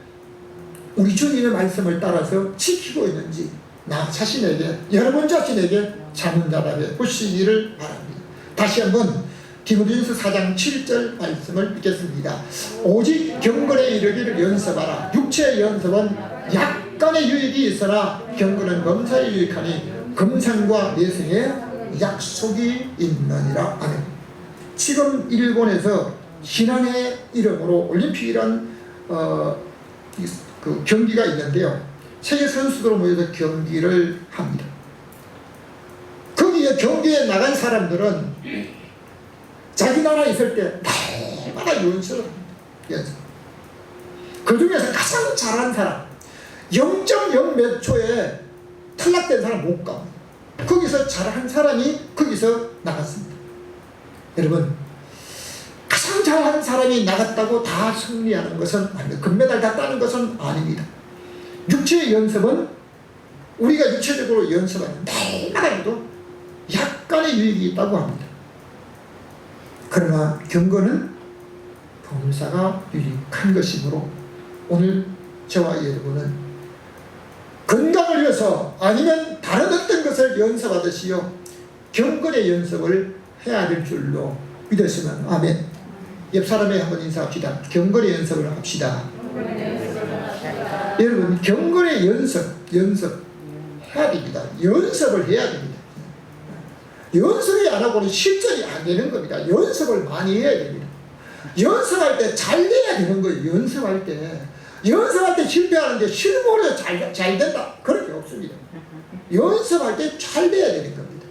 S1: 우리 주님의 말씀을 따라서 지키고 있는지 나 자신에게, 여러분 자신에게 자문자답해 보시기를 바랍니다. 다시 한번 디모데전서 4장 7절 말씀을 읽겠습니다. 오직 경건에 이르기를 연습하라. 육체의 연습은 약간의 유익이 있으나 경건은 범사에 유익하니 금상과 내성에 약속이 있느니라. 아멘. 지금 일본에서 신앙의 이름으로 올림픽이란 그 경기가 있는데요, 세계 선수들로 모여서 경기를 합니다. 거기에 경기에 나간 사람들은 자기 나라에 있을 때 날마다 연습을 합니다. 연습. 그 중에서 가장 잘한 사람 0.0 몇 초에 탈락된 사람 못 가. 거기서 잘한 사람이 거기서 나갔습니다. 여러분, 가장 잘한 사람이 나갔다고 다 승리하는 것은 아닙니다. 금메달 다 따는 것은 아닙니다. 육체의 연습은 우리가 육체적으로 연습하는 날마다 해도 약간의 유익이 있다고 합니다. 그러나 경건은 범사가 유익한 것이므로 오늘 저와 여러분은 건강을 위해서 아니면 다른 어떤 것을 연습하듯이요 경건의 연습을 해야 될 줄로 믿으시면 아멘. 옆 사람에 한번 인사합시다. 경건의 연습을 합시다. 여러분, 경건의 연습 해야 됩니다. 연습을 해야 됩니다. 연습이 안 하고는 실전이 안 되는 겁니다. 연습을 많이 해야 됩니다. 연습할 때 잘 돼야 되는 거예요. 연습할 때 실패하는데 실무로 잘 된다. 그런 게 없습니다. 연습할 때 잘 돼야 되는 겁니다.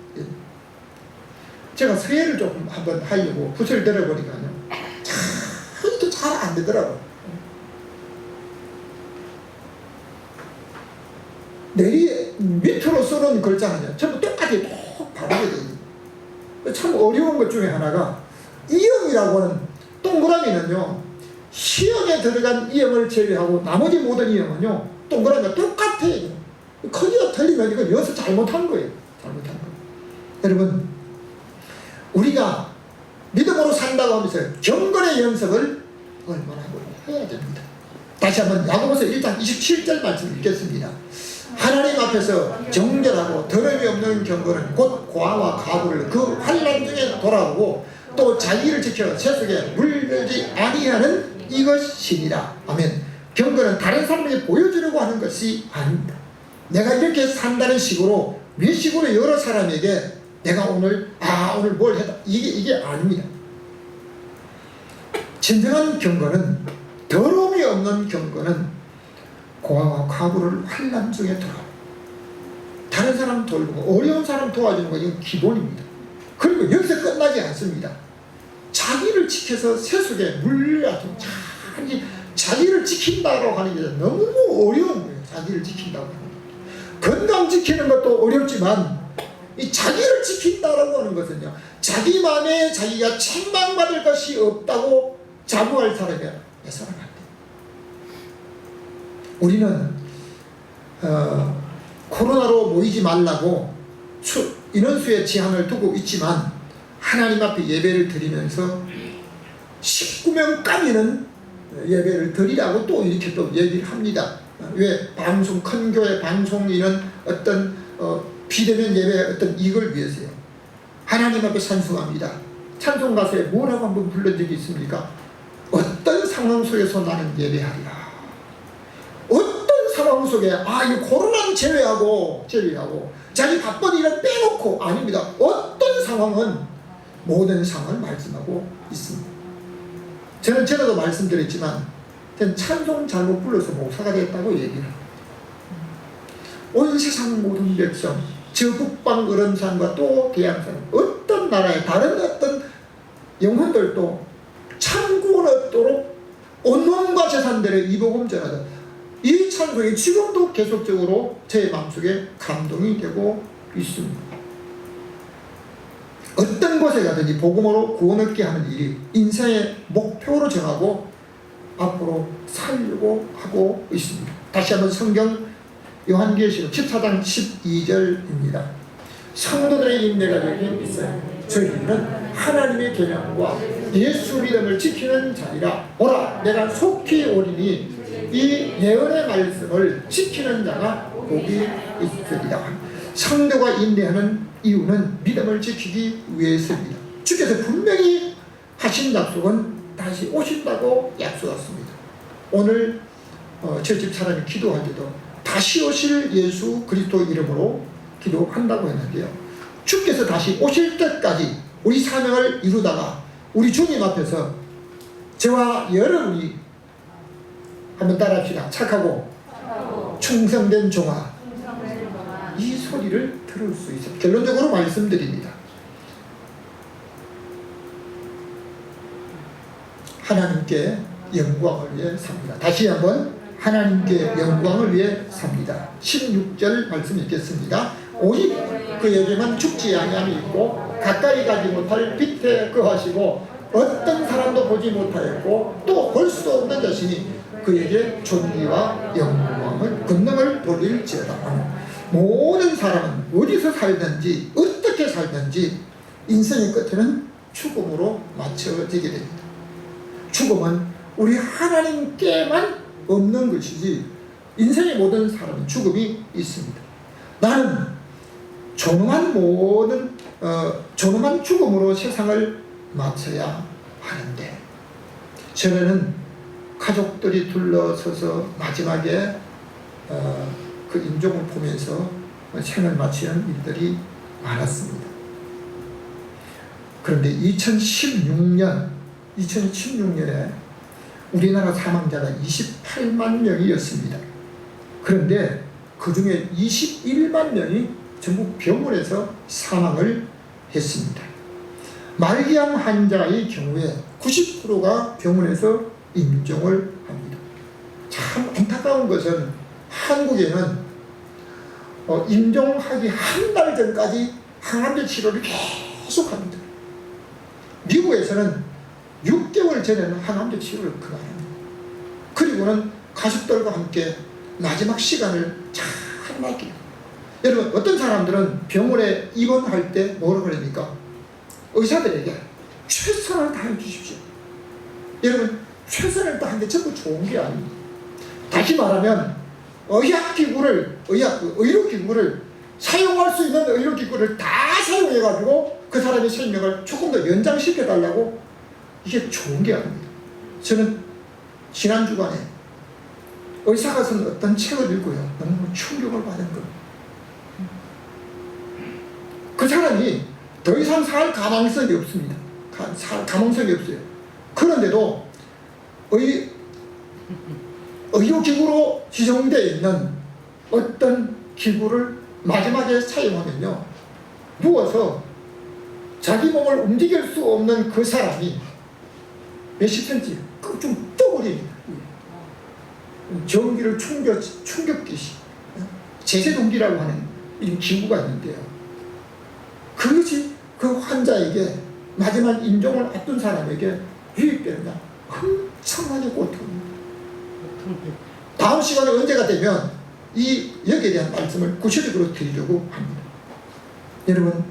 S1: 제가 서예를 조금 한번 하려고 붓을 들어보니까요. 이렇게 잘 안 되더라고요. 내리 밑으로 쓰는 글자는요. 전부 똑같이 톡 바르게 돼요. 참 어려운 것 중에 하나가 이형이라고 하는 동그라미는요. 시형에 들어간 이형을 제외하고 나머지 모든 이형은요. 동그라미가 똑같아요. 크기가 틀리면 이건 여기서 잘못한 거예요. 잘못한 거. 여러분, 우리가 믿음으로 산다고 하면서 경건의 연습을 얼마나 해야 됩니다. 다시 한번 야고보서 1장 27절 말씀 읽겠습니다. 하나님 앞에서 정결하고 더러움이 없는 경건은 곧 고아와 가부를 그 환난 중에 돌아오고 또 자기를 지켜 세속에 물들지 아니하는 이것이니라. 아멘. 경건은 다른 사람에게 보여주려고 하는 것이 아닙니다. 내가 이렇게 산다는 식으로 외식으로 여러 사람에게 내가 오늘 뭘 했다 이게 아닙니다. 진정한 경건은 더러움이 없는 경건은 고아와 과부를 환난 중에 돌아오고 다른 사람 돌보고 어려운 사람 도와주는 거 이건 기본입니다. 그리고 여기서 끝나지 않습니다. 자기를 지켜서 세속에 물려서 자기를 지킨다고 하는 게 너무 어려운 거예요. 자기를 지킨다고 하는 거. 건강 지키는 것도 어렵지만 이 자기를 지킨다라고 하는 것은요. 자기 마음에 자기가 책망받을 것이 없다고 자부할 사람이 예사는 안 돼요. 우리는 코로나로 모이지 말라고 인원수의 제한을 두고 있지만 하나님 앞에 예배를 드리면서 19명까지는 예배를 드리라고 또 이렇게 또 얘기를 합니다. 왜? 방송, 큰 교회 방송 이런 어떤 비대면 예배 어떤 이걸 위해서요. 하나님 앞에 찬송합니다. 찬송 가수에 뭐라고 한번 불른 적이 있습니까? 어떤 상황 속에서 나는 예배하리라. 어떤 상황 속에 이 코로나는 제외하고 자기 바쁜 일을 빼놓고 아닙니다. 어떤 상황은 모든 상황을 말씀하고 있습니다. 저는 전에도 말씀드렸지만 저는 찬송 잘못 불러서 목사가 됐다고 얘기를 합니다. 온 세상 모든 백성 저 북방 어른산과 또 대양산 어떤 나라의 다른 어떤 영혼들도 참구원 얻도록 온몸과 재산들의 이복음 전하다. 이 찬송이 지금도 계속적으로 제 마음속에 감동이 되고 있습니다. 어떤 곳에 가든지 복음으로 구원 얻게 하는 일이 인생의 목표로 정하고 앞으로 살려고 하고 있습니다. 다시 한번 성경 요한계시록 14장 12절입니다. 성도들의 인내가 여기 있어요. 저희는 하나님의 계명과 예수 믿음을 지키는 자리라. 오라 내가 속히 오리니 이 예언의 말씀을 지키는 자가 복이 있으리라. 성도가 인내하는 이유는 믿음을 지키기 위해서입니다. 주께서 분명히 하신 약속은 다시 오신다고 약속했습니다. 오늘 저 집 사람이 기도할 때도 다시 오실 예수 그리스도 이름으로 기도한다고 했는데요. 주께서 다시 오실 때까지 우리 사명을 이루다가 우리 주님 앞에서 저와 여러분이 한번 따라합시다. 착하고 충성된 종아, 이 소리를 들을 수 있어요. 결론적으로 말씀드립니다. 하나님께 영광을 위해 삽니다. 다시 한번 하나님께 영광을 위해 삽니다. 16절 말씀 읽겠습니다. 오직 그에게만 죽지 아니함이 있고 가까이 가지 못할 빛에 거하시고 어떤 사람도 보지 못하였고 또 볼 수 없는 자신이 그에게 존귀와 영광을 권능을 돌릴지어다. 모든 사람은 어디서 살든지 어떻게 살든지 인생의 끝에는 죽음으로 맞춰지게 됩니다. 죽음은 우리 하나님께만 없는 것이지 인생의 모든 사람은 죽음이 있습니다. 나는 존엄한 죽음으로 세상을 마쳐야 하는데 전에는 가족들이 둘러서서 마지막에 그 임종을 보면서 생을 마치는 일들이 많았습니다. 그런데 2016년에 우리나라 사망자가 28만 명이었습니다. 그런데 그 중에 21만 명이 전부 병원에서 사망을 했습니다. 말기암 환자의 경우에 90%가 병원에서 임종을 합니다. 참 안타까운 것은 한국에는 임종하기 한 달 전까지 항암제 치료를 계속합니다. 미국에서는 6개월 전에는 항암제 치료를 그만합니다. 그리고는 가족들과 함께 마지막 시간을 잘 맡깁니다. 여러분, 어떤 사람들은 병원에 입원할 때 뭐라고 그럽니까? 의사들에게 최선을 다해 주십시오. 여러분, 최선을 다하는 게 전부 좋은 게 아닙니다. 다시 말하면 의료기구를 사용할 수 있는 의료기구를 다 사용해가지고 그 사람의 생명을 조금 더 연장시켜달라고, 이게 좋은 게 아닙니다. 저는 지난 주간에 의사가 쓴 어떤 책을 읽고요, 너무 충격을 받은 것. 그 사람이 더 이상 살 가망성이 없습니다. 살 가망성이 없어요. 그런데도 의료기구로 지정되어 있는 어떤 기구를 마지막에 사용하면요, 누워서 자기 몸을 움직일 수 없는 그 사람이 몇십 센치 좀 떠버립니다. 전기를 충격기시 제세동기라고 하는 이 기구가 있는데요, 그것이 그 환자에게 마지막 임종을 앞둔 사람에게 유입되는 엄청나게 고통입니다. 다음 시간에 언제가 되면 여기에 대한 말씀을 구체적으로 드리려고 합니다. 여러분,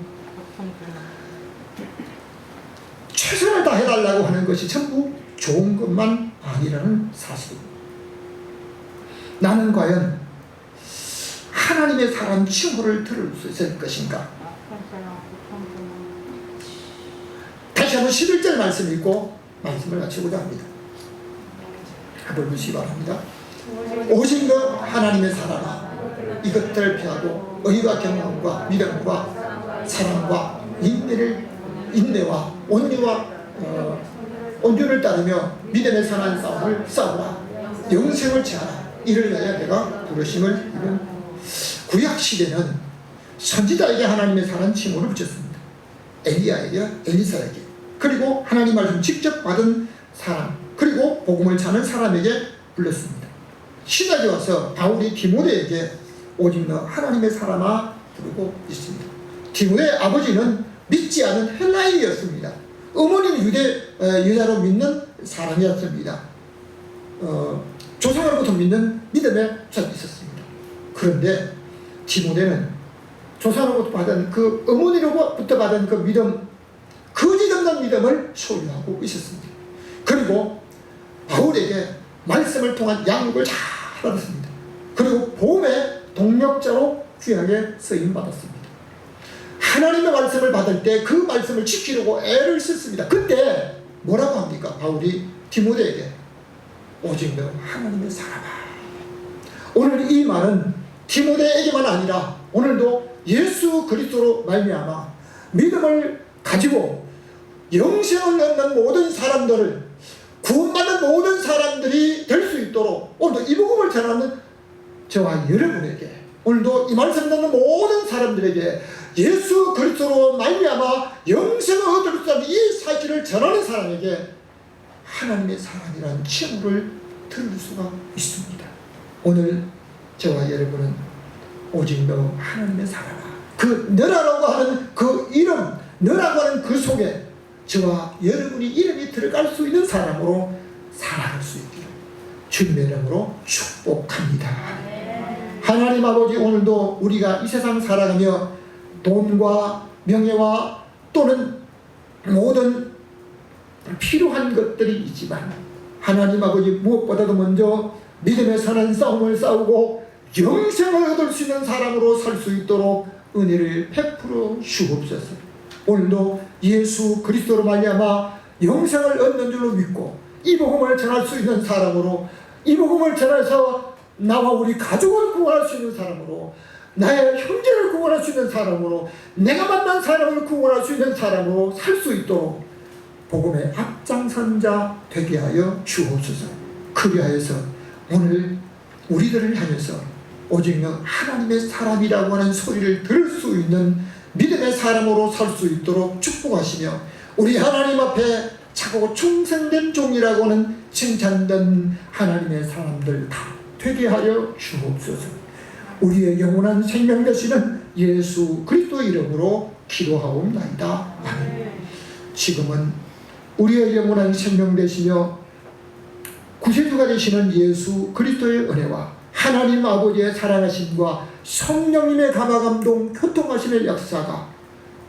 S1: 최선을 다해달라고 하는 것이 전부 좋은 것만 아니라는 사실입니다. 나는 과연 하나님의 사람 칭호를 들을 수 있을 것인가? 다시 한번 11절 말씀 읽고 말씀을 마치고자 합니다. 한번 보시기 바랍니다. 오직 너 하나님의 사람아, 이것들을 피하고 의와 경건과 믿음과 사랑과 인내와 온유를 따르며 믿음의 선한 싸움을 싸우라. 영생을 취하라. 이를 위하여 내가 부르심을 입은. 구약 시대는 선지자에게 하나님의 사랑 칭호를 붙였습니다. 엘리야에게, 엘리사에게, 그리고 하나님 말씀 직접 받은 사람, 그리고 복음을 찾는 사람에게 불렀습니다. 신약에 와서 바울이 디모데에게 오직 너 하나님의 사람아 부르고 있습니다. 디모데의 아버지는 믿지 않은 헬라인이었습니다. 어머니는 유대로 믿는 사람이었습니다. 조상으로부터 믿는 믿음에 젖 있었습니다. 그런데 디모데는 조상으로부터 받은 어머니로부터 받은 그 믿음, 거짓없는 믿음을 소유하고 있었습니다. 그리고 바울에게 말씀을 통한 양육을 잘 받았습니다. 그리고 복음의 동력자로 귀하게 쓰임받았습니다. 하나님의 말씀을 받을 때 그 말씀을 지키려고 애를 썼습니다. 그때 뭐라고 합니까? 바울이 디모데에게 오직 너 하나님의 사람아. 오늘 이 말은 디모데에게만 아니라 오늘도 예수 그리스도로 말미암아 믿음을 가지고 영생을 얻는 모든 사람들을, 구원받는 모든 사람들이 될 수 있도록 오늘도 이 복음을 전하는 저와 여러분에게, 오늘도 이 말씀 듣는 모든 사람들에게 예수 그리스도로 말미암아 영생을 얻을 수 있는 이 사실을 전하는 사람에게 하나님의 사람이라는 칭호를 들을 수가 있습니다. 오늘 저와 여러분은 오직 너 하나님의 사람아, 그 너라고 하는 그 이름, 너라고 하는 그 속에 저와 여러분이 이름이 들어갈 수 있는 사람으로 살아갈 수 있기를 주님의 이름으로 축복합니다. 하나님 아버지, 오늘도 우리가 이 세상 살아가며 돈과 명예와 또는 모든 필요한 것들이 있지만 하나님 아버지, 무엇보다도 먼저 믿음의 선한 싸움을 싸우고 영생을 얻을 수 있는 사람으로 살 수 있도록 은혜를 베풀어 주옵소서. 오늘도 예수 그리스도로 말미암아 영생을 얻는 줄로 믿고 이 복음을 전할 수 있는 사람으로, 이 복음을 전해서 나와 우리 가족을 구원할 수 있는 사람으로, 나의 형제를 구원할 수 있는 사람으로, 내가 만난 사람을 구원할 수 있는 사람으로 살 수 있도록 복음의 앞장선 자 되게 하여 주옵소서. 그리하여서 오늘 우리들을 향해서 오직 너 하나님의 사람이라고 하는 소리를 들을 수 있는 믿음의 사람으로 살 수 있도록 축복하시며, 우리 하나님 앞에 차고 충성된 종이라고 하는 칭찬된 하나님의 사람들 다 되게 하여 주옵소서. 우리의 영원한 생명 되시는 예수 그리스도 이름으로 기도하옵나이다. 아멘. 지금은 우리의 영원한 생명 되시며 구세주가 되시는 예수 그리스도의 은혜와 하나님 아버지의 사랑하심과 성령님의 감화감동 교통하심의 역사가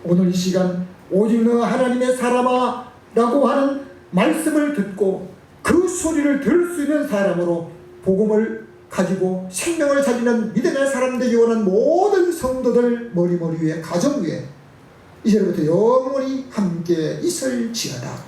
S1: 오늘 이 시간 오직 너 하나님의 사람아 라고 하는 말씀을 듣고 그 소리를 들을 수 있는 사람으로 복음을 가지고 생명을 살리는 믿음의 사람 되기 원하는 모든 성도들 머리 위에, 가정 위에 이제부터 영원히 함께 있을지어다.